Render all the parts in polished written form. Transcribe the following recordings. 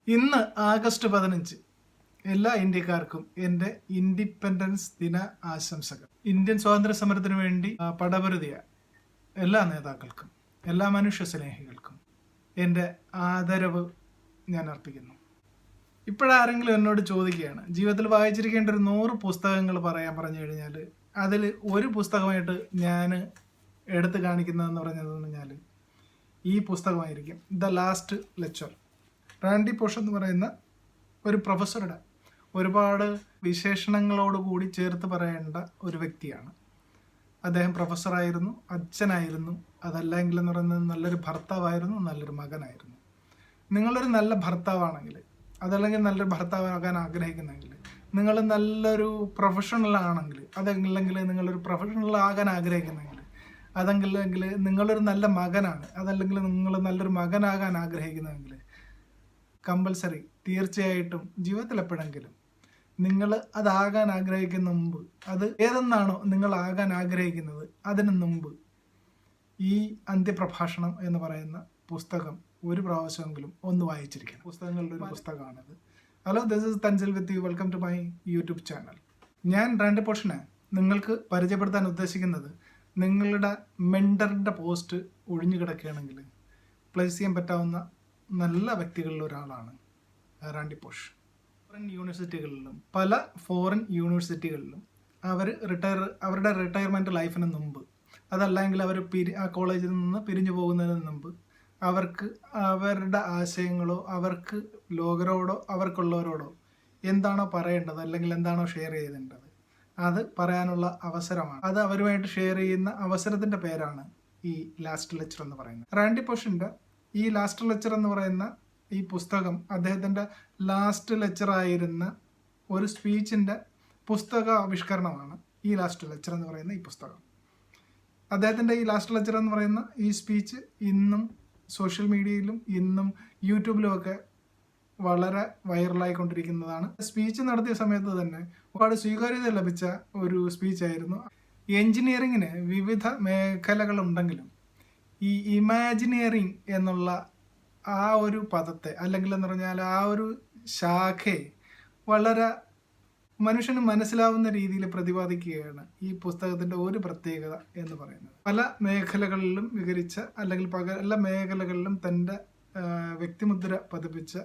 ഇന്ന് ആഗസ്റ്റ് 15 എല്ലാ ഇന്ത്യക്കാർക്കും എൻ്റെ ഇൻഡിപെൻഡൻസ് ദിന ആശംസകൾ. ഇന്ത്യൻ സ്വാതന്ത്ര്യ സമരത്തിന് വേണ്ടി പടപൊരുതിയ എല്ലാ നേതാക്കൾക്കും എല്ലാ മനുഷ്യ സ്നേഹികൾക്കും എൻ്റെ ആദരവ് ഞാൻ അർപ്പിക്കുന്നു. ഇപ്പോഴാരെങ്കിലും എന്നോട് ചോദിക്കുകയാണ്, ജീവിതത്തിൽ വായിച്ചിരിക്കേണ്ട ഒരു 100 പുസ്തകങ്ങൾ പറഞ്ഞു കഴിഞ്ഞാൽ അതിൽ ഒരു പുസ്തകമായിട്ട് ഞാൻ എടുത്തു കാണിക്കുന്നതെന്ന് പറഞ്ഞാൽ ഈ പുസ്തകമായിരിക്കും, the last lecture. Randy Pausch എന്ന് പറയുന്ന ഒരു പ്രൊഫസറുടെ ഒരുപാട് വിശേഷണങ്ങളോടുകൂടി ചേർത്ത് പറയേണ്ട ഒരു വ്യക്തിയാണ്. അദ്ദേഹം പ്രൊഫസറായിരുന്നു, അച്ഛനായിരുന്നു, അതല്ലെങ്കിൽ എന്ന് പറയുന്നത് നല്ലൊരു ഭർത്താവായിരുന്നു, നല്ലൊരു മകനായിരുന്നു. നിങ്ങളൊരു നല്ല ഭർത്താവാണെങ്കിൽ, അതല്ലെങ്കിൽ നല്ലൊരു ഭർത്താവാകാൻ ആഗ്രഹിക്കുന്നെങ്കിൽ, നിങ്ങൾ നല്ലൊരു പ്രൊഫഷണൽ ആണെങ്കിൽ, അതല്ലെങ്കിൽ നിങ്ങളൊരു പ്രൊഫഷണൽ ആകാൻ ആഗ്രഹിക്കുന്നെങ്കിൽ, അതല്ലെങ്കിൽ നിങ്ങളൊരു നല്ല മകനാണ്, അതല്ലെങ്കിൽ നിങ്ങൾ നല്ലൊരു മകനാകാൻ ആഗ്രഹിക്കുന്നെങ്കിൽ, കമ്പൽസറി തീർച്ചയായിട്ടും ജീവിതത്തിൽ എപ്പോഴെങ്കിലും നിങ്ങൾ അതാകാൻ ആഗ്രഹിക്കുന്ന മുമ്പ്, അത് ഏതെന്നാണോ നിങ്ങൾ ആകാൻ ആഗ്രഹിക്കുന്നത് അതിന് മുമ്പ് ഈ അന്ത്യപ്രഭാഷണം എന്ന് പറയുന്ന പുസ്തകം ഒരു പ്രാവശ്യമെങ്കിലും ഒന്ന് വായിച്ചിരിക്കണം. പുസ്തകങ്ങളുടെ ഒരു പുസ്തകമാണിത്. Hello, this is Tanzil with you. Welcome to my YouTube channel. ഞാൻ റാൻഡി പോഷിനെ നിങ്ങൾക്ക് പരിചയപ്പെടുത്താൻ ഉദ്ദേശിക്കുന്നത്, നിങ്ങളുടെ മെൻറ്ററിൻ്റെ പോസ്റ്റ് ഒഴിഞ്ഞു കിടക്കുകയാണെങ്കിൽ പ്ലേസ് ചെയ്യാൻ പറ്റാവുന്ന നല്ല വ്യക്തികളിൽ ഒരാളാണ് റാൻഡി പോഷ്. പല ഫോറിൻ യൂണിവേഴ്സിറ്റികളിലും അവരുടെ റിട്ടയർമെൻറ്റ് ലൈഫിന് മുമ്പ്, അതല്ലെങ്കിൽ അവർ ആ കോളേജിൽ നിന്ന് പിരിഞ്ഞു പോകുന്നതിന് മുമ്പ് അവർക്ക് അവരുടെ ആശയങ്ങളോ അവർക്ക് ലോകരോടോ അവർക്കുള്ളവരോടോ എന്താണോ പറയേണ്ടത്, അല്ലെങ്കിൽ എന്താണോ ഷെയർ ചെയ്യേണ്ടത്, അത് പറയാനുള്ള അവസരമാണ്. അത് അവരുമായിട്ട് ഷെയർ ചെയ്യുന്ന അവസരത്തിൻ്റെ പേരാണ് ഈ ലാസ്റ്റ് ലെക്ചർ എന്ന് പറയുന്നത്. റാൻഡി പോഷിൻ്റെ ഈ ലാസ്റ്റ് ലെക്ചർ എന്ന് പറയുന്ന ഈ പുസ്തകം അദ്ദേഹത്തിൻ്റെ ലാസ്റ്റ് ലെക്ചർ ആയിരുന്ന ഒരു സ്പീച്ചിൻ്റെ പുസ്തക ആവിഷ്കരണമാണ് ഈ ലാസ്റ്റ് ലെക്ചർ എന്ന് പറയുന്ന ഈ പുസ്തകം. അദ്ദേഹത്തിൻ്റെ ഈ ലാസ്റ്റ് ലെക്ചർ എന്ന് പറയുന്ന ഈ സ്പീച്ച് ഇന്നും സോഷ്യൽ മീഡിയയിലും ഇന്നും യൂട്യൂബിലുമൊക്കെ വളരെ വൈറലായിക്കൊണ്ടിരിക്കുന്നതാണ്. സ്പീച്ച് നടത്തിയ സമയത്ത് തന്നെ ഒരുപാട് സ്വീകാര്യത ലഭിച്ച ഒരു സ്പീച്ചായിരുന്നു. എൻജിനീയറിങ്ങിന് വിവിധ മേഖലകളുണ്ടെങ്കിലും ഈ ഇമാജിനീറിങ് എന്നുള്ള ആ ഒരു പദത്തെ, അല്ലെങ്കിൽ എന്ന് പറഞ്ഞാൽ ആ ഒരു ശാഖയെ വളരെ മനുഷ്യന് മനസ്സിലാവുന്ന രീതിയിൽ പ്രതിപാദിക്കുകയാണ് ഈ പുസ്തകത്തിൻ്റെ ഒരു പ്രത്യേകത എന്ന് പറയുന്നത്. പല മേഖലകളിലും വിവരിച്ച, അല്ലെങ്കിൽ പല മേഖലകളിലും തൻ്റെ വ്യക്തിമുദ്ര പതിപ്പിച്ച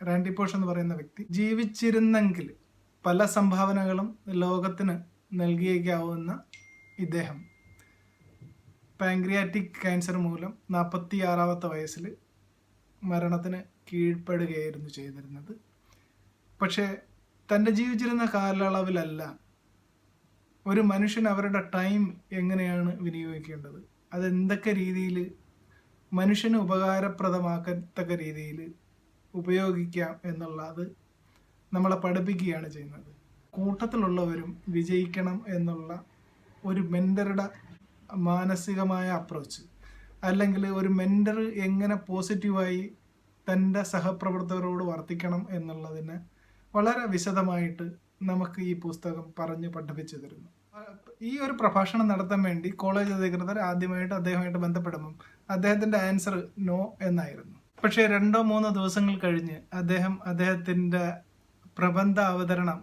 റാൻഡി പോഷ് എന്ന് പറയുന്ന വ്യക്തി ജീവിച്ചിരുന്നെങ്കിൽ പല സംഭാവനകളും ലോകത്തിന് നൽകിയേക്കാവുന്ന ഇദ്ദേഹം പാൻക്രിയാറ്റിക് ക്യാൻസർ മൂലം 46-ാമത്തെ വയസ്സിൽ മരണത്തിന് കീഴ്പ്പെടുകയായിരുന്നു ചെയ്തിരുന്നത്. പക്ഷേ തൻ്റെ ജീവിച്ചിരുന്ന കാലയളവിലല്ല ഒരു മനുഷ്യൻ അവരുടെ ടൈം എങ്ങനെയാണ് വിനിയോഗിക്കേണ്ടത്, അതെന്തൊക്കെ രീതിയിൽ മനുഷ്യന് ഉപകാരപ്രദമാക്കത്തക്ക രീതിയിൽ ഉപയോഗിക്കാം എന്നുള്ളത് നമ്മളെ പഠിപ്പിക്കുകയാണ് ചെയ്യുന്നത്. കൂട്ടത്തിലുള്ളവരും വിജയിക്കണം എന്നുള്ള ഒരു മെൻറ്ററുടെ മാനസികമായ അപ്രോച്ച്, അല്ലെങ്കിൽ ഒരു മെൻറ്റർ എങ്ങനെ പോസിറ്റീവായി തൻ്റെ സഹപ്രവർത്തകരോട് വർത്തിക്കണം എന്നുള്ളതിന് വളരെ വിശദമായിട്ട് നമുക്ക് ഈ പുസ്തകം പറഞ്ഞ് പഠിപ്പിച്ചു തരുന്നു. ഈ ഒരു പ്രഭാഷണം നടത്താൻ വേണ്ടി കോളേജ് അധികൃതർ ആദ്യമായിട്ട് അദ്ദേഹമായിട്ട് ബന്ധപ്പെടുമ്പം അദ്ദേഹത്തിൻ്റെ ആൻസർ നോ എന്നായിരുന്നു. പക്ഷേ 2-3 ദിവസങ്ങൾ കഴിഞ്ഞ് അദ്ദേഹത്തിൻ്റെ പ്രബന്ധ അവതരണം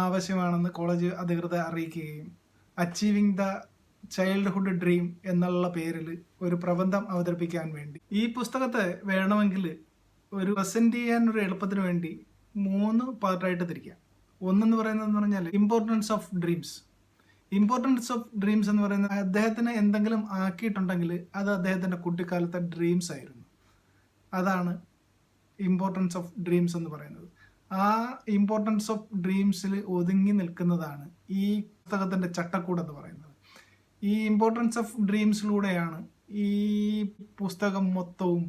ആവശ്യമാണെന്ന് കോളേജ് അധികൃതർ അറിയിക്കുകയും അച്ചീവിങ് ദ ചൈൽഡ്ഹുഡ് ഡ്രീം എന്നുള്ള പേരിൽ ഒരു പ്രബന്ധം അവതരിപ്പിക്കാൻ വേണ്ടി, ഈ പുസ്തകത്തെ വേണമെങ്കിൽ ഒരു പ്രസൻറ്റ് ചെയ്യാൻ ഒരു എളുപ്പത്തിന് വേണ്ടി 3 പാർട്ടായിട്ട് തിരിക്കാം. ഒന്നെന്ന് പറയുന്നതെന്ന് പറഞ്ഞാൽ importance of dreams. Importance of dreams എന്ന് പറയുന്നത് അദ്ദേഹത്തിന് എന്തെങ്കിലും ആക്കിയിട്ടുണ്ടെങ്കിൽ അത് അദ്ദേഹത്തിൻ്റെ കുട്ടിക്കാലത്തെ ഡ്രീംസ് ആയിരുന്നു. അതാണ് ഇമ്പോർട്ടൻസ് ഓഫ് ഡ്രീംസ് എന്ന് പറയുന്നത്. ആ ഇമ്പോർട്ടൻസ് ഓഫ് ഡ്രീംസിൽ ഒതുങ്ങി നിൽക്കുന്നതാണ് ഈ പുസ്തകത്തിൻ്റെ ചട്ടക്കൂടെന്ന് പറയുന്നത്. ഈ ഇമ്പോർട്ടൻസ് ഓഫ് ഡ്രീംസിലൂടെയാണ് ഈ പുസ്തകം മൊത്തവും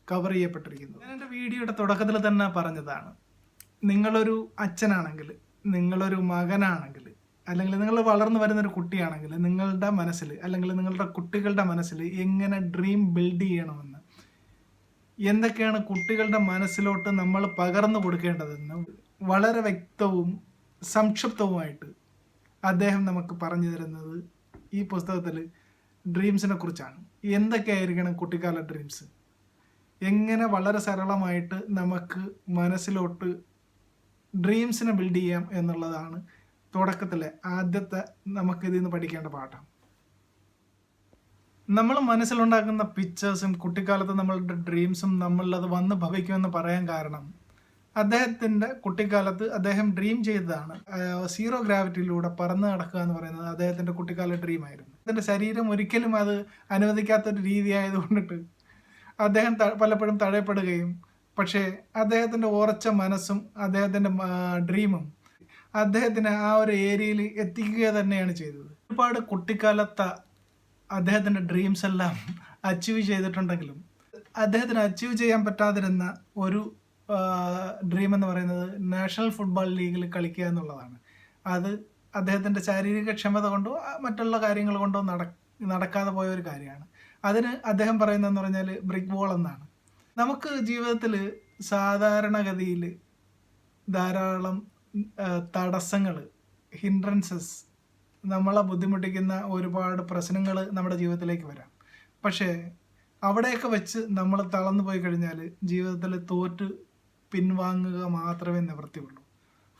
കവർ ചെയ്യപ്പെട്ടിരിക്കുന്നത്. ഞാൻ എൻ്റെ വീഡിയോയുടെ തുടക്കത്തിൽ തന്നെ പറഞ്ഞതാണ്, നിങ്ങളൊരു അച്ഛനാണെങ്കിൽ, നിങ്ങളൊരു മകനാണെങ്കിൽ, അല്ലെങ്കിൽ നിങ്ങൾ വളർന്നു വരുന്നൊരു കുട്ടിയാണെങ്കിൽ, നിങ്ങളുടെ മനസ്സിൽ അല്ലെങ്കിൽ നിങ്ങളുടെ കുട്ടികളുടെ മനസ്സിൽ എങ്ങനെ ഡ്രീം ബിൽഡ് ചെയ്യണമെന്ന്, എന്തൊക്കെയാണ് കുട്ടികളുടെ മനസ്സിലോട്ട് നമ്മൾ പകർന്നു കൊടുക്കേണ്ടതെന്ന് വളരെ വ്യക്തവും സംക്ഷിപ്തവുമായിട്ട് അദ്ദേഹം നമുക്ക് പറഞ്ഞു തരുന്നത് ഈ പുസ്തകത്തിൽ ഡ്രീംസിനെ കുറിച്ചാണ്. എന്തൊക്കെയായിരിക്കണം കുട്ടിക്കാല ഡ്രീംസ്, എങ്ങനെ വളരെ സരളമായിട്ട് നമുക്ക് മനസ്സിലോട്ട് ഡ്രീംസിനെ ബിൽഡ് ചെയ്യാം എന്നുള്ളതാണ് തുടക്കത്തിലെ ആദ്യത്തെ നമുക്കിതിൽ നിന്ന് പഠിക്കേണ്ട പാഠം. നമ്മൾ മനസ്സിലുണ്ടാക്കുന്ന പിക്ചേഴ്സും കുട്ടിക്കാലത്ത് നമ്മളുടെ ഡ്രീംസും നമ്മളത് വന്ന് ഭവിക്കുമെന്ന് പറയാൻ കാരണം അദ്ദേഹത്തിൻ്റെ കുട്ടിക്കാലത്ത് അദ്ദേഹം ഡ്രീം ചെയ്തതാണ്. സീറോ ഗ്രാവിറ്റിയിലൂടെ പറന്ന് നടക്കുക എന്ന് പറയുന്നത് അദ്ദേഹത്തിൻ്റെ കുട്ടിക്കാല ഡ്രീമായിരുന്നു. അതിൻ്റെ ശരീരം ഒരിക്കലും അത് അനുവദിക്കാത്തൊരു രീതി ആയതുകൊണ്ടിട്ട് അദ്ദേഹം പലപ്പോഴും തഴയപ്പെടുകയും, പക്ഷേ അദ്ദേഹത്തിൻ്റെ ഉറച്ച മനസ്സും അദ്ദേഹത്തിൻ്റെ ഡ്രീമും അദ്ദേഹത്തിന് ആ ഒരു ഏരിയയിൽ എത്തിക്കുക തന്നെയാണ് ചെയ്തത്. ഒരുപാട് കുട്ടിക്കാലത്തെ അദ്ദേഹത്തിൻ്റെ ഡ്രീംസ് എല്ലാം അച്ചീവ് ചെയ്തിട്ടുണ്ടെങ്കിലും അദ്ദേഹത്തിന് അച്ചീവ് ചെയ്യാൻ പറ്റാതിരുന്ന ഒരു ഡ്രീം എന്ന് പറയുന്നത് നാഷണൽ ഫുട്ബോൾ ലീഗിൽ കളിക്കുക എന്നുള്ളതാണ്. അത് അദ്ദേഹത്തിൻ്റെ ശാരീരിക ക്ഷമത കൊണ്ടോ മറ്റുള്ള കാര്യങ്ങൾ കൊണ്ടോ നടക്കാതെ പോയ ഒരു കാര്യമാണ്. അതിന് അദ്ദേഹം പറയുന്നതെന്ന് പറഞ്ഞാൽ ബ്രിക്ക് വോൾ എന്നാണ്. നമുക്ക് ജീവിതത്തിൽ സാധാരണഗതിയിൽ ധാരാളം തടസ്സങ്ങൾ, ഹിൻഡ്രൻസസ്, നമ്മളെ ബുദ്ധിമുട്ടിക്കുന്ന ഒരുപാട് പ്രശ്നങ്ങൾ നമ്മുടെ ജീവിതത്തിലേക്ക് വരാം. പക്ഷേ അവിടെയൊക്കെ വെച്ച് നമ്മൾ തളർന്നു പോയി കഴിഞ്ഞാൽ ജീവിതത്തിൽ തോറ്റ് പിൻവാങ്ങുക മാത്രമേ നിവൃത്തിയുള്ളൂ.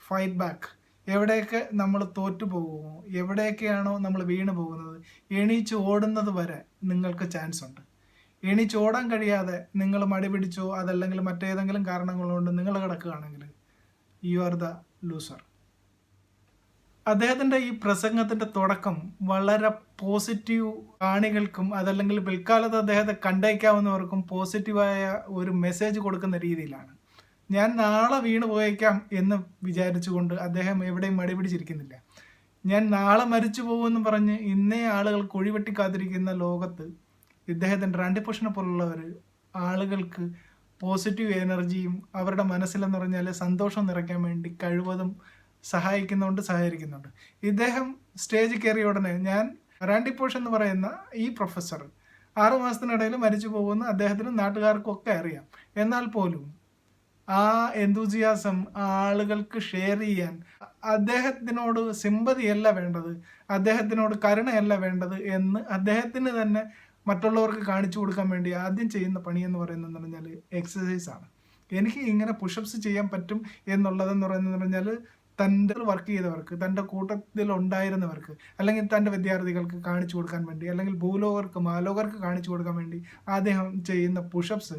Fight back. എവിടെയൊക്കെ നമ്മൾ തോറ്റു പോകുമോ, എവിടെയൊക്കെയാണോ നമ്മൾ വീണ് പോകുന്നത്, എണീച്ച് ഓടുന്നത് വരെ നിങ്ങൾക്ക് ചാൻസ് ഉണ്ട്. എണീച്ച് ഓടാൻ കഴിയാതെ നിങ്ങൾ മടി പിടിച്ചോ അതല്ലെങ്കിൽ മറ്റേതെങ്കിലും കാരണങ്ങൾ കൊണ്ട് നിങ്ങൾ കിടക്കുകയാണെങ്കിൽ യു ആർ ദ ലൂസർ. അദ്ദേഹത്തിൻ്റെ ഈ പ്രസംഗത്തിൻ്റെ തുടക്കം വളരെ പോസിറ്റീവ് കാണികൾക്കും അതല്ലെങ്കിൽ പിൽക്കാലത്ത് അദ്ദേഹത്തെ കണ്ടേക്കാവുന്നവർക്കും പോസിറ്റീവായ ഒരു മെസ്സേജ് കൊടുക്കുന്ന രീതിയിലാണ്. ഞാൻ നാളെ വീണ് പോയേക്കാം എന്ന് വിചാരിച്ചുകൊണ്ട് അദ്ദേഹം എവിടെയും മടി പിടിച്ചിരിക്കുന്നില്ല. ഞാൻ നാളെ മരിച്ചു പോകുമെന്ന് പറഞ്ഞ് ഇന്നേ ആളുകൾ കുഴിവെട്ടി കാത്തിരിക്കുന്ന ലോകത്ത് ഇദ്ദേഹത്തിൻ്റെ റാൻഡി പോഷനെ പോലുള്ളവർ ആളുകൾക്ക് പോസിറ്റീവ് എനർജിയും അവരുടെ മനസ്സിലെന്ന് പറഞ്ഞാൽ സന്തോഷം നിറയ്ക്കാൻ വേണ്ടി കഴിവതും സഹകരിക്കുന്നുണ്ട്. ഇദ്ദേഹം സ്റ്റേജിൽ കയറിയ ഉടനെ ഞാൻ റാൻഡി പോഷ് എന്ന് പറയുന്ന ഈ പ്രൊഫസർ 6 മാസത്തിനിടയിൽ മരിച്ചു പോകുമെന്ന് അദ്ദേഹത്തിനും നാട്ടുകാർക്കും ഒക്കെ അറിയാം. എന്നാൽ പോലും ആ എന്തൂസിയാസം ആളുകൾക്ക് ഷെയർ ചെയ്യാൻ അദ്ദേഹത്തിനോട് സിമ്പതിയല്ല വേണ്ടത്, അദ്ദേഹത്തിനോട് കരുണയല്ല വേണ്ടത് എന്ന് അദ്ദേഹത്തിന് തന്നെ മറ്റുള്ളവർക്ക് കാണിച്ചു കൊടുക്കാൻ വേണ്ടി ആദ്യം ചെയ്യുന്ന പണി എന്ന് പറയുന്നതെന്ന് പറഞ്ഞാൽ എക്സസൈസാണ്. എനിക്ക് ഇങ്ങനെ പുഷപ്സ് ചെയ്യാൻ പറ്റും എന്നുള്ളതെന്ന് പറയുന്നതെന്ന് പറഞ്ഞാൽ തൻ്റെ വർക്ക് ചെയ്തവർക്ക്, തൻ്റെ കൂട്ടത്തിൽ ഉണ്ടായിരുന്നവർക്ക്, അല്ലെങ്കിൽ തൻ്റെ വിദ്യാർത്ഥികൾക്ക് കാണിച്ചു കൊടുക്കാൻ വേണ്ടി, അല്ലെങ്കിൽ ഭൂലോകർക്ക് മാലോകർക്ക് കാണിച്ചു കൊടുക്കാൻ വേണ്ടി അദ്ദേഹം ചെയ്യുന്ന പുഷപ്സ്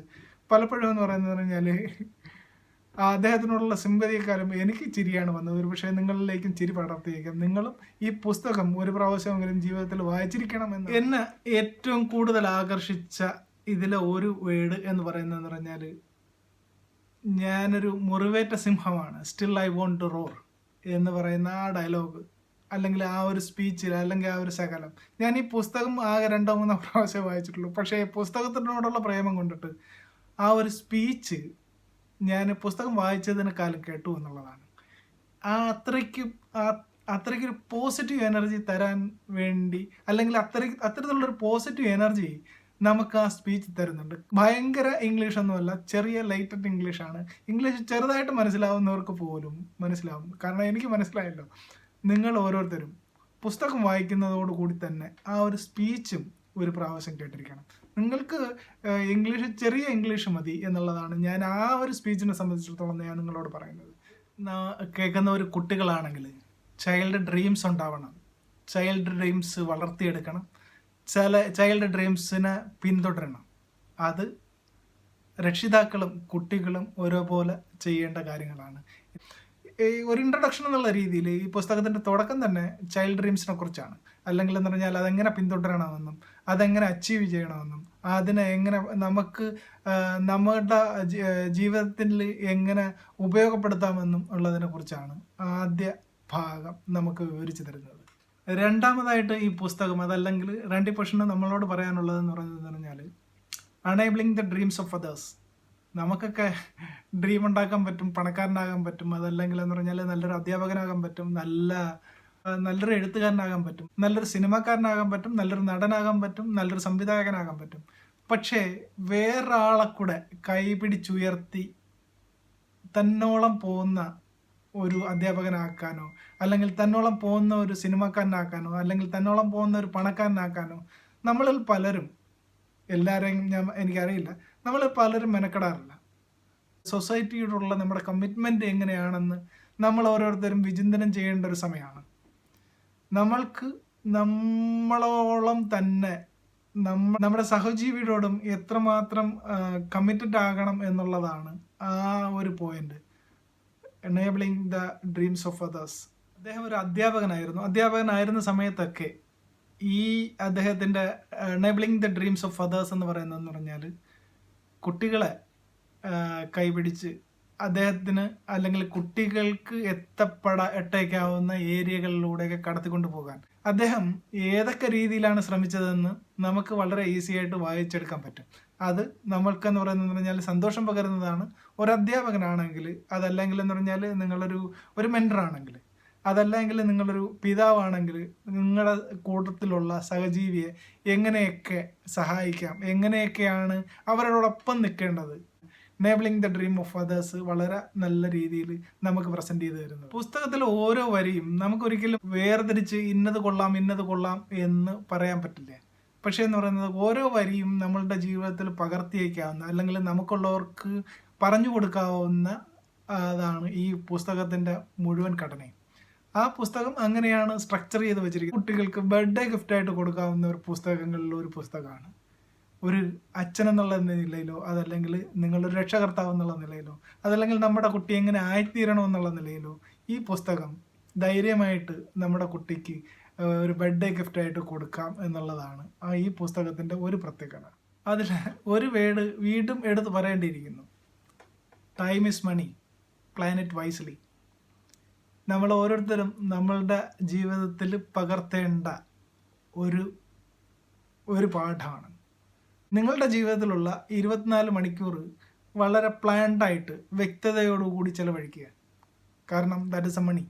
പലപ്പോഴും എന്ന് പറയുന്നത് പറഞ്ഞാൽ അദ്ദേഹത്തിനോടുള്ള സിമ്പതിയെക്കാളും എനിക്ക് ചിരിയാണ് വന്നത്. ഒരു പക്ഷേ നിങ്ങളിലേക്കും ചിരി പടർത്തിയേക്കാം. നിങ്ങളും ഈ പുസ്തകം ഒരു പ്രാവശ്യമെങ്കിലും ജീവിതത്തിൽ വായിച്ചിരിക്കണമെന്ന്. എന്നെ ഏറ്റവും കൂടുതൽ ആകർഷിച്ച ഇതിലെ ഒരു വേർഡ് എന്ന് പറയുന്നതെന്ന് പറഞ്ഞാൽ ഞാനൊരു മുറിവേറ്റ സിംഹമാണ്, still I want to roar എന്ന് പറയുന്ന ആ ഡയലോഗ്, അല്ലെങ്കിൽ ആ ഒരു സ്പീച്ചിൽ, അല്ലെങ്കിൽ ആ ഒരു ശകലം. ഞാൻ ഈ പുസ്തകം ആകെ 2-3 പ്രാവശ്യം വായിച്ചിട്ടുള്ളൂ. പക്ഷേ പുസ്തകത്തിനോടുള്ള പ്രേമം കൊണ്ടിട്ട് ആ ഒരു സ്പീച്ച് ഞാൻ പുസ്തകം വായിച്ചതിനേക്കാളും കേട്ടു എന്നുള്ളതാണ്. അത്രയ്ക്കൊരു പോസിറ്റീവ് എനർജി തരാൻ വേണ്ടി, അല്ലെങ്കിൽ അത്തരത്തിലുള്ളൊരു പോസിറ്റീവ് എനർജി നമുക്ക് ആ സ്പീച്ച് തരുന്നുണ്ട്. ഭയങ്കര ഇംഗ്ലീഷൊന്നുമല്ല, ചെറിയ ലൈറ്റഡ് ഇംഗ്ലീഷാണ്. ഇംഗ്ലീഷ് ചെറുതായിട്ട് മനസ്സിലാവുന്നവർക്ക് പോലും മനസ്സിലാവും. കാരണം എനിക്ക് മനസ്സിലായല്ലോ. നിങ്ങൾ ഓരോരുത്തരും പുസ്തകം വായിക്കുന്നതോടുകൂടി തന്നെ ആ ഒരു സ്പീച്ചും ഒരു പ്രാവശ്യം കേട്ടിരിക്കണം. നിങ്ങൾക്ക് ഇംഗ്ലീഷ്, ചെറിയ ഇംഗ്ലീഷ് മതി എന്നുള്ളതാണ് ഞാൻ ആ ഒരു സ്പീച്ചിനെ സംബന്ധിച്ചിടത്തോളം ഞാൻ നിങ്ങളോട് പറയുന്നത്. കേൾക്കുന്ന ഒരു കുട്ടികളാണെങ്കിൽ ചൈൽഡ് ഡ്രീംസ് ഉണ്ടാവണം, ചൈൽഡ് ഡ്രീംസ് വളർത്തിയെടുക്കണം, ചൈൽഡ് ഡ്രീംസിനെ പിന്തുടരണം. അത് രക്ഷിതാക്കളും കുട്ടികളും ഒരേപോലെ ചെയ്യേണ്ട കാര്യങ്ങളാണ്. ഒരു ഇൻട്രൊഡക്ഷൻ എന്നുള്ള രീതിയിൽ ഈ പുസ്തകത്തിൻ്റെ തുടക്കം തന്നെ ചൈൽഡ് ഡ്രീംസിനെ കുറിച്ചാണ്. അല്ലെങ്കിൽ എന്ന് പറഞ്ഞാൽ അതെങ്ങനെ പിന്തുടരണമെന്നും അതെങ്ങനെ അച്ചീവ് ചെയ്യണമെന്നും അതിനെ എങ്ങനെ നമുക്ക് നമ്മുടെ ജീവിതത്തിൽ എങ്ങനെ ഉപയോഗപ്പെടുത്താമെന്നും ഉള്ളതിനെ കുറിച്ചാണ് ആദ്യ ഭാഗം നമുക്ക് വിവരിച്ചു തരുന്നത്. രണ്ടാമതായിട്ട് ഈ പുസ്തകം, അതല്ലെങ്കിൽ റാൻഡി പോഷന് നമ്മളോട് പറയാനുള്ളതെന്ന് പറഞ്ഞാൽ അണേബിളിങ് ദ ഡ്രീംസ് ഓഫ് അതേഴ്സ്. നമുക്കൊക്കെ ഡ്രീം ഉണ്ടാക്കാൻ പറ്റും, പണക്കാരനാകാൻ പറ്റും, അതല്ലെങ്കിൽ എന്ന് പറഞ്ഞാൽ നല്ലൊരു അധ്യാപകനാകാൻ പറ്റും, നല്ലൊരു എഴുത്തുകാരനാകാൻ പറ്റും, നല്ലൊരു സിനിമാക്കാരനാകാൻ പറ്റും, നല്ലൊരു നടനാകാൻ പറ്റും, നല്ലൊരു സംവിധായകനാകാൻ പറ്റും. പക്ഷേ വേറൊരാളെ കൂടെ കൈപിടിച്ചുയർത്തി തന്നോളം പോകുന്ന ഒരു അധ്യാപകനാക്കാനോ, അല്ലെങ്കിൽ തന്നോളം പോകുന്ന ഒരു സിനിമാക്കാരനാക്കാനോ, അല്ലെങ്കിൽ തന്നോളം പോകുന്ന ഒരു പണക്കാരനാക്കാനോ നമ്മളിൽ പലരും, എല്ലാവരെയും എനിക്കറിയില്ല, നമ്മൾ പലരും മെനക്കെടാറില്ല. സൊസൈറ്റിയോടുള്ള നമ്മുടെ കമ്മിറ്റ്മെൻറ്റ് എങ്ങനെയാണെന്ന് നമ്മൾ ഓരോരുത്തരും വിചിന്തനം ചെയ്യേണ്ട ഒരു സമയമാണ്. നമ്മൾക്ക് നമ്മളോളം തന്നെ നമ്മുടെ സഹജീവിയോടും എത്രമാത്രം കമ്മിറ്റഡ് ആകണം എന്നുള്ളതാണ് ആ ഒരു point. Enabling the dreams of others. അദ്ദേഹം ഒരു അധ്യാപകനായിരുന്ന സമയത്തൊക്കെ ഈ അദ്ദേഹത്തിൻ്റെ enabling the dreams of others എന്ന് പറയുന്നതെന്ന് പറഞ്ഞാൽ കുട്ടികളെ കൈപിടിച്ച് അദ്ദേഹത്തിന് അല്ലെങ്കിൽ കുട്ടികൾക്ക് എട്ടേക്കാവുന്ന ഏരിയകളിലൂടെയൊക്കെ കടത്തിക്കൊണ്ട് പോകാൻ അദ്ദേഹം ഏതൊക്കെ രീതിയിലാണ് ശ്രമിച്ചതെന്ന് നമുക്ക് വളരെ ഈസി ആയിട്ട് വായിച്ചെടുക്കാൻ പറ്റും. അത് നമ്മൾക്കെന്ന് പറയുന്നത് പറഞ്ഞാൽ സന്തോഷം പകരുന്നതാണ്. ഒരു അധ്യാപകനാണെങ്കിൽ, അതല്ലെങ്കിൽ എന്ന് പറഞ്ഞാൽ നിങ്ങളൊരു മെൻറ്ററാണെങ്കിൽ, അതല്ലെങ്കിൽ നിങ്ങളൊരു പിതാവാണെങ്കിൽ, നിങ്ങളുടെ കൂട്ടത്തിലുള്ള സഹജീവിയെ എങ്ങനെയൊക്കെ സഹായിക്കാം, എങ്ങനെയൊക്കെയാണ് അവരോടൊപ്പം നിൽക്കേണ്ടത്, enabling the dream of others വളരെ നല്ല രീതിയിൽ നമുക്ക് പ്രസൻറ്റ് ചെയ്ത് തരുന്നത്. പുസ്തകത്തിലെ ഓരോ വരിയും നമുക്കൊരിക്കലും വേർതിരിച്ച് ഇന്നത് കൊള്ളാം എന്ന് പറയാൻ പറ്റില്ല. പക്ഷേ എന്ന് പറയുന്നത് ഓരോ വരിയും നമ്മളുടെ ജീവിതത്തിൽ പകർത്തിയേക്കാവുന്ന, അല്ലെങ്കിൽ നമുക്കുള്ളവർക്ക് പറഞ്ഞു കൊടുക്കാവുന്ന അതാണ് ഈ പുസ്തകത്തിൻ്റെ മുഴുവൻ ഘടനയും. ആ പുസ്തകം അങ്ങനെയാണ് സ്ട്രക്ചർ ചെയ്ത് വെച്ചിരിക്കുന്നത്. കുട്ടികൾക്ക് ബർത്ത്ഡേ ഗിഫ്റ്റായിട്ട് കൊടുക്കാവുന്ന ഒരു പുസ്തകങ്ങളിൽ ഒരു പുസ്തകമാണ്. ഒരു അച്ഛൻ എന്നുള്ള നിലയിലോ, അതല്ലെങ്കിൽ നിങ്ങളൊരു രക്ഷകർത്താവ് എന്നുള്ള നിലയിലോ, അതല്ലെങ്കിൽ നമ്മുടെ കുട്ടി എങ്ങനെ ആയിത്തീരണം എന്നുള്ള നിലയിലോ ഈ പുസ്തകം ധൈര്യമായിട്ട് നമ്മുടെ കുട്ടിക്ക് ഒരു ബർത്ത്ഡേ ഗിഫ്റ്റായിട്ട് കൊടുക്കാം എന്നുള്ളതാണ് ഈ പുസ്തകത്തിൻ്റെ ഒരു പ്രത്യേകത. അതിൽ ഒരു വേർഡ് വീണ്ടും എടുത്ത് പറയേണ്ടിയിരിക്കുന്നു. Time is money, plan it wisely. നമ്മൾ ഓരോരുത്തരും നമ്മളുടെ ജീവിതത്തിൽ പകർത്തേണ്ട ഒരു പാഠമാണ്. നിങ്ങളുടെ ജീവിതത്തിലുള്ള 24 മണിക്കൂർ വളരെ പ്ലാൻഡായിട്ട് വ്യക്തതയോടുകൂടി ചിലവഴിക്കുക. കാരണം ദാറ്റ് ഇസ് എ മണി.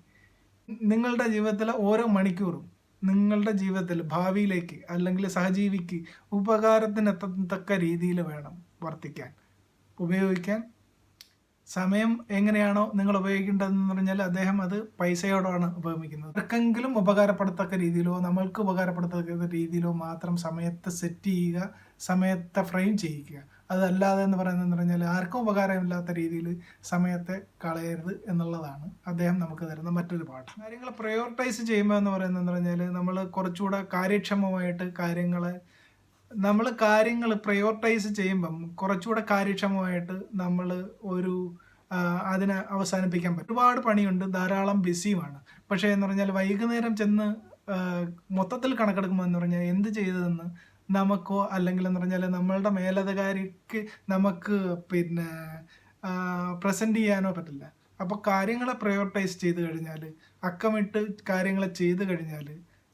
നിങ്ങളുടെ ജീവിതത്തിലെ ഓരോ മണിക്കൂറും നിങ്ങളുടെ ജീവിതത്തിൽ ഭാവിയിലേക്ക് അല്ലെങ്കിൽ സഹജീവിക്ക് ഉപകാരത്തിനെത്തത്തക്ക രീതിയിൽ വേണം വർത്തിക്കാൻ, ഉപയോഗിക്കാൻ. സമയം എങ്ങനെയാണോ നിങ്ങൾ ഉപയോഗിക്കേണ്ടതെന്ന് പറഞ്ഞാൽ അദ്ദേഹം അത് പൈസയോടാണ് ഉപയോഗിക്കുന്നത്. ആർക്കെങ്കിലും ഉപകാരപ്പെടത്തക്ക രീതിയിലോ നമ്മൾക്ക് ഉപകാരപ്പെടത്തക്ക രീതിയിലോ മാത്രം സമയത്തെ സെറ്റ് ചെയ്യുക, സമയത്തെ ഫ്രെയിം ചെയ്യിക്കുക. അതല്ലാതെ എന്ന് പറയുന്നതെന്ന് പറഞ്ഞാൽ ആർക്കും ഉപകാരമില്ലാത്ത രീതിയിൽ സമയത്തെ കളയരുത് എന്നുള്ളതാണ് അദ്ദേഹം നമുക്ക് തരുന്ന മറ്റൊരു പാഠം. കാര്യങ്ങൾ പ്രയോറിറ്റൈസ് ചെയ്യുമ്പോൾ എന്ന് പറയുന്നതെന്ന് പറഞ്ഞാൽ നമ്മൾ കുറച്ചുകൂടെ കാര്യക്ഷമമായിട്ട് കാര്യങ്ങൾ പ്രയോറിറ്റൈസ് ചെയ്യുമ്പം കുറച്ചുകൂടെ കാര്യക്ഷമമായിട്ട് നമ്മൾ അതിനെ അവസാനിപ്പിക്കാൻ പറ്റും. ഒരുപാട് പണിയുണ്ട്, ധാരാളം ബിസിയുമാണ്. പക്ഷേ എന്ന് പറഞ്ഞാൽ വൈകുന്നേരം ചെന്ന് മൊത്തത്തിൽ കണക്കെടുക്കുമ്പോൾ എന്ന് പറഞ്ഞാൽ എന്ത് ചെയ്തതെന്ന് നമുക്കോ അല്ലെങ്കിൽ എന്ന് പറഞ്ഞാൽ നമ്മളുടെ മേലധികാരിക്ക് നമുക്ക് പ്രസൻറ്റ് ചെയ്യാനോ പറ്റില്ല. അപ്പോൾ കാര്യങ്ങളെ പ്രയോറിറ്റൈസ് ചെയ്ത് കഴിഞ്ഞാൽ, അക്കമിട്ട് കാര്യങ്ങളെ ചെയ്ത് കഴിഞ്ഞാൽ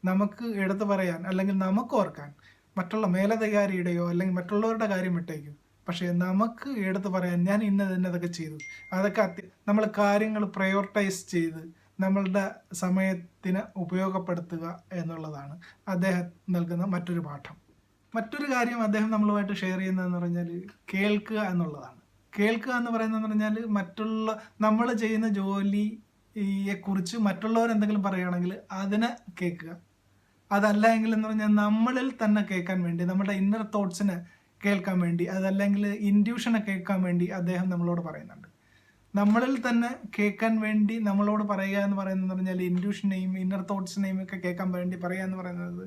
നമുക്ക് എടുത്തു പറയാൻ അല്ലെങ്കിൽ നമുക്ക് ഓർക്കാൻ മറ്റുള്ള മേലധികാരിയുടെയോ അല്ലെങ്കിൽ മറ്റുള്ളവരുടെ കാര്യം വിട്ടേക്കും. പക്ഷേ നമുക്ക് എടുത്ത് പറയാൻ ഞാൻ ഇന്നതൊക്കെ ചെയ്തു. അതൊക്കെ നമ്മൾ കാര്യങ്ങൾ പ്രയോറിറ്റൈസ് ചെയ്ത് നമ്മളുടെ സമയത്തിന് ഉപയോഗപ്പെടുത്തുക എന്നുള്ളതാണ് അദ്ദേഹം നൽകുന്ന മറ്റൊരു പാഠം. മറ്റൊരു കാര്യം അദ്ദേഹം നമ്മളുമായിട്ട് ഷെയർ ചെയ്യുന്നതെന്ന് പറഞ്ഞാൽ കേൾക്കുക എന്നുള്ളതാണ്. കേൾക്കുക എന്ന് പറയുന്നതെന്ന് പറഞ്ഞാൽ നമ്മൾ ചെയ്യുന്ന ജോലിയെക്കുറിച്ച് മറ്റുള്ളവർ എന്തെങ്കിലും പറയുകയാണെങ്കിൽ അതിനെ കേൾക്കുക. അതല്ല എങ്കിൽ എന്ന് പറഞ്ഞാൽ നമ്മളിൽ തന്നെ കേൾക്കാൻ വേണ്ടി, നമ്മുടെ ഇന്നർ തോട്ട്സിനെ കേൾക്കാൻ വേണ്ടി, അതല്ലെങ്കിൽ ഇൻഡ്യൂഷനെ കേൾക്കാൻ വേണ്ടി അദ്ദേഹം നമ്മളോട് പറയുന്നുണ്ട്. നമ്മളിൽ തന്നെ കേൾക്കാൻ വേണ്ടി നമ്മളോട് പറയുക എന്ന് പറയുന്നത് പറഞ്ഞാൽ ഇൻഡ്യൂഷനെയും ഇന്നർ തോട്ട്സിനെയും ഒക്കെ കേൾക്കാൻ വേണ്ടി പറയുക എന്ന് പറയുന്നത്,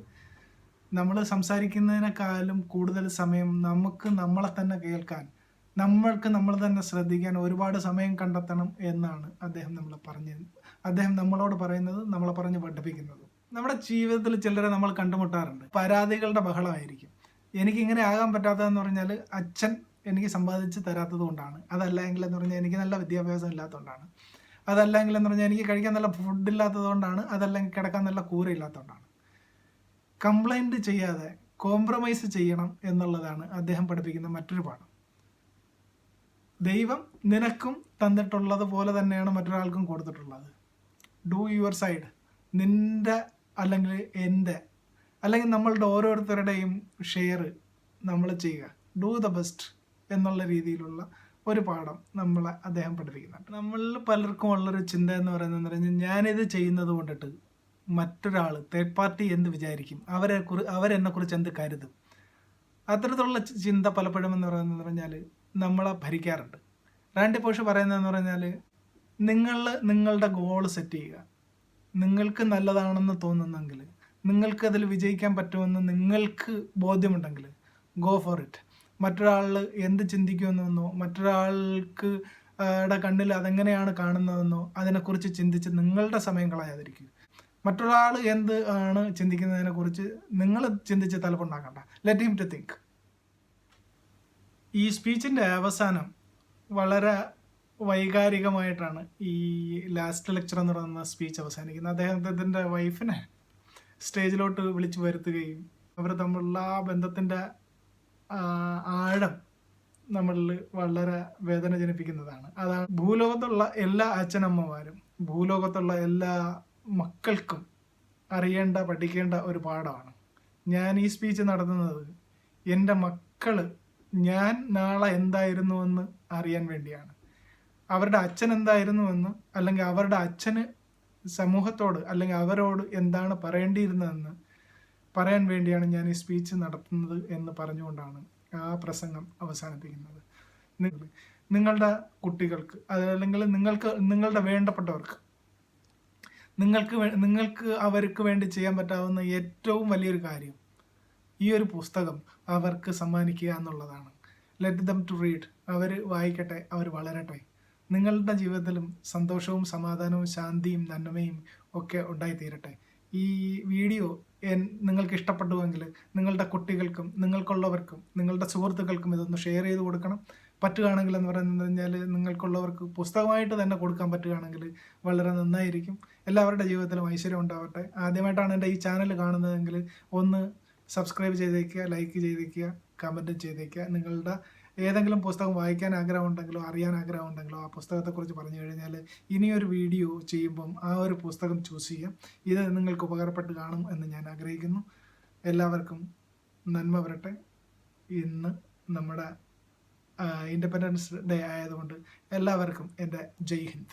നമ്മൾ സംസാരിക്കുന്നതിനേക്കാളും കൂടുതൽ സമയം നമുക്ക് നമ്മളെ തന്നെ കേൾക്കാൻ, നമ്മൾ തന്നെ ശ്രദ്ധിക്കാൻ ഒരുപാട് സമയം കണ്ടെത്തണം എന്നാണ് അദ്ദേഹം നമ്മളോട് പറയുന്നത്, നമ്മളെ പറഞ്ഞ് പഠിപ്പിക്കുന്നത്. നമ്മുടെ ജീവിതത്തിൽ ചിലരെ നമ്മൾ കണ്ടുമുട്ടാറുണ്ട്. പരാതികളുടെ ബഹളമായിരിക്കും. എനിക്കിങ്ങനെ ആകാൻ പറ്റാത്തതെന്ന് പറഞ്ഞാൽ അച്ഛൻ എനിക്ക് സമ്പാദിച്ച് തരാത്തത് കൊണ്ടാണ്, അതല്ല എങ്കിൽ എന്ന് പറഞ്ഞാൽ എനിക്ക് നല്ല വിദ്യാഭ്യാസം ഇല്ലാത്തതുകൊണ്ടാണ്, അതല്ല എങ്കിൽ എന്ന് പറഞ്ഞാൽ എനിക്ക് കഴിക്കാൻ നല്ല ഫുഡ് ഇല്ലാത്തത് കൊണ്ടാണ്, അതല്ലെങ്കിൽ കിടക്കാൻ നല്ല കൂര ഇല്ലാത്തതുകൊണ്ടാണ്. കംപ്ലൈൻറ്റ് ചെയ്യാതെ കോംപ്രമൈസ് ചെയ്യണം എന്നുള്ളതാണ് അദ്ദേഹം പഠിപ്പിക്കുന്ന മറ്റൊരു പാഠം. ദൈവം നിനക്കും തന്നിട്ടുള്ളത് പോലെ തന്നെയാണ് മറ്റൊരാൾക്കും കൊടുത്തിട്ടുള്ളത്. Do your side. നിൻ്റെ അല്ലെങ്കിൽ എൻ്റെ അല്ലെങ്കിൽ നമ്മളുടെ ഓരോരുത്തരുടെയും ഷെയർ നമ്മൾ ചെയ്യുക. ഡു ദ ബെസ്റ്റ് എന്നുള്ള രീതിയിലുള്ള ഒരു പാഠം അദ്ദേഹം പഠിപ്പിക്കുന്നുണ്ട്. നമ്മളിൽ പലർക്കും ഉള്ളൊരു ചിന്ത എന്ന് പറയുന്നത് ഞാനിത് ചെയ്യുന്നത് കൊണ്ടിട്ട് മറ്റൊരാൾ തേർഡ് പാർട്ടി എന്ത് വിചാരിക്കും, അവരെന്നെക്കുറിച്ച് എന്ത് കരുതും, അത്തരത്തിലുള്ള ചിന്ത പലപ്പോഴും എന്ന് പറഞ്ഞാൽ നമ്മളെ ഭരിക്കാറുണ്ട്. റാൻഡി പോഷ് പറയുന്നതെന്ന് പറഞ്ഞാൽ നിങ്ങളുടെ ഗോൾ സെറ്റ് ചെയ്യുക. നിങ്ങൾക്ക് നല്ലതാണെന്ന് തോന്നുന്നെങ്കിൽ, നിങ്ങൾക്ക് അതിൽ വിജയിക്കാൻ പറ്റുമെന്ന് നിങ്ങൾക്ക് ബോധ്യമുണ്ടെങ്കിൽ ഗോ ഫോർ ഇറ്റ്. മറ്റൊരാൾ എന്ത് ചിന്തിക്കുമെന്നോ മറ്റൊരാൾക്ക് കണ്ണിൽ അതെങ്ങനെയാണ് കാണുന്നതെന്നോ അതിനെക്കുറിച്ച് ചിന്തിച്ച് നിങ്ങളുടെ സമയം കളയാതിരിക്കുക. മറ്റൊരാൾ എന്ത് ആണ് ചിന്തിക്കുന്നതിനെക്കുറിച്ച് നിങ്ങൾ ചിന്തിച്ച് തലപ്പുണ്ടാക്കണ്ട. Let him to think. ഈ സ്പീച്ചിൻ്റെ അവസാനം വളരെ വൈകാരികമായിട്ടാണ് ഈ ലാസ്റ്റ് ലെക്ചർ എന്ന് പറയുന്ന സ്പീച്ച് അവസാനിക്കുന്നത്. അദ്ദേഹത്തിൻ്റെ വൈഫിനെ സ്റ്റേജിലോട്ട് വിളിച്ചു വരുത്തുകയും അവർ തമ്മിലുള്ള ആ ബന്ധത്തിൻ്റെ ആഴം നമ്മളിൽ വളരെ വേദന ജനിപ്പിക്കുന്നതാണ്. അതാണ് ഭൂലോകത്തുള്ള എല്ലാ അച്ഛനമ്മമാരും ഭൂലോകത്തുള്ള എല്ലാ മക്കൾക്കും അറിയേണ്ട പഠിക്കേണ്ട ഒരു പാഠമാണ്. ഞാൻ ഈ സ്പീച്ച് നടത്തുന്നത് എൻ്റെ മക്കൾ ഞാൻ നാളെ എന്തായിരുന്നുവെന്ന് അറിയാൻ വേണ്ടിയാണ്. അവരുടെ അച്ഛൻ എന്തായിരുന്നുവെന്ന്, അല്ലെങ്കിൽ അവരുടെ അച്ഛന് സമൂഹത്തോട് അല്ലെങ്കിൽ അവരോട് എന്താണ് പറയേണ്ടിയിരുന്നതെന്ന് പറയാൻ വേണ്ടിയാണ് ഞാൻ ഈ സ്പീച്ച് നടത്തുന്നത് എന്ന് പറഞ്ഞുകൊണ്ടാണ് ആ പ്രസംഗം അവസാനിപ്പിക്കുന്നത്. നിങ്ങളുടെ കുട്ടികൾക്ക് അതല്ലെങ്കിൽ നിങ്ങളുടെ വേണ്ടപ്പെട്ടവർക്ക് നിങ്ങൾക്ക് അവർക്ക് വേണ്ടി ചെയ്യാൻ പറ്റാവുന്ന ഏറ്റവും വലിയൊരു കാര്യം ഈ ഒരു പുസ്തകം അവർക്ക് സമ്മാനിക്കുക എന്നുള്ളതാണ്. Let them to read. അവർ വായിക്കട്ടെ, അവർ വളരട്ടെ. നിങ്ങളുടെ ജീവിതത്തിലും സന്തോഷവും സമാധാനവും ശാന്തിയും നന്മയും ഒക്കെ ഉണ്ടായിത്തീരട്ടെ. ഈ വീഡിയോ നിങ്ങൾക്ക് ഇഷ്ടപ്പെട്ടുവെങ്കിൽ നിങ്ങളുടെ കുട്ടികൾക്കും നിങ്ങൾക്കുള്ളവർക്കും നിങ്ങളുടെ സുഹൃത്തുക്കൾക്കും ഇതൊന്ന് ഷെയർ ചെയ്ത് കൊടുക്കണം. പറ്റുകയാണെങ്കിൽ എന്ന് പറയുന്നത് കഴിഞ്ഞാൽ നിങ്ങൾക്കുള്ളവർക്ക് പുസ്തകമായിട്ട് തന്നെ കൊടുക്കാൻ പറ്റുകയാണെങ്കിൽ വളരെ നന്നായിരിക്കും. എല്ലാവരുടെ ജീവിതത്തിലും ഐശ്വര്യം ഉണ്ടാവട്ടെ. ആദ്യമായിട്ടാണ് എൻ്റെ ഈ ചാനൽ കാണുന്നതെങ്കിൽ ഒന്ന് സബ്സ്ക്രൈബ് ചെയ്തേക്കുക, ലൈക്ക് ചെയ്തേക്കുക, കമൻറ്റും ചെയ്തേക്കുക. നിങ്ങളുടെ ഏതെങ്കിലും പുസ്തകം വായിക്കാൻ ആഗ്രഹമുണ്ടെങ്കിലോ അറിയാൻ ആഗ്രഹമുണ്ടെങ്കിലോ ആ പുസ്തകത്തെക്കുറിച്ച് പറഞ്ഞു കഴിഞ്ഞാൽ ഇനിയൊരു വീഡിയോ ചെയ്യുമ്പം ആ ഒരു പുസ്തകം ചൂസ് ചെയ്യാം. ഇത് നിങ്ങൾക്ക് ഉപകാരപ്പെട്ട് കാണും എന്ന് ഞാൻ ആഗ്രഹിക്കുന്നു. എല്ലാവർക്കും നന്മ വരട്ടെ. ഇന്ന് നമ്മുടെ ഇൻഡിപെൻഡൻസ് ഡേ ആയതുകൊണ്ട് എല്ലാവർക്കും എൻ്റെ ജയ് ഹിന്ദ്.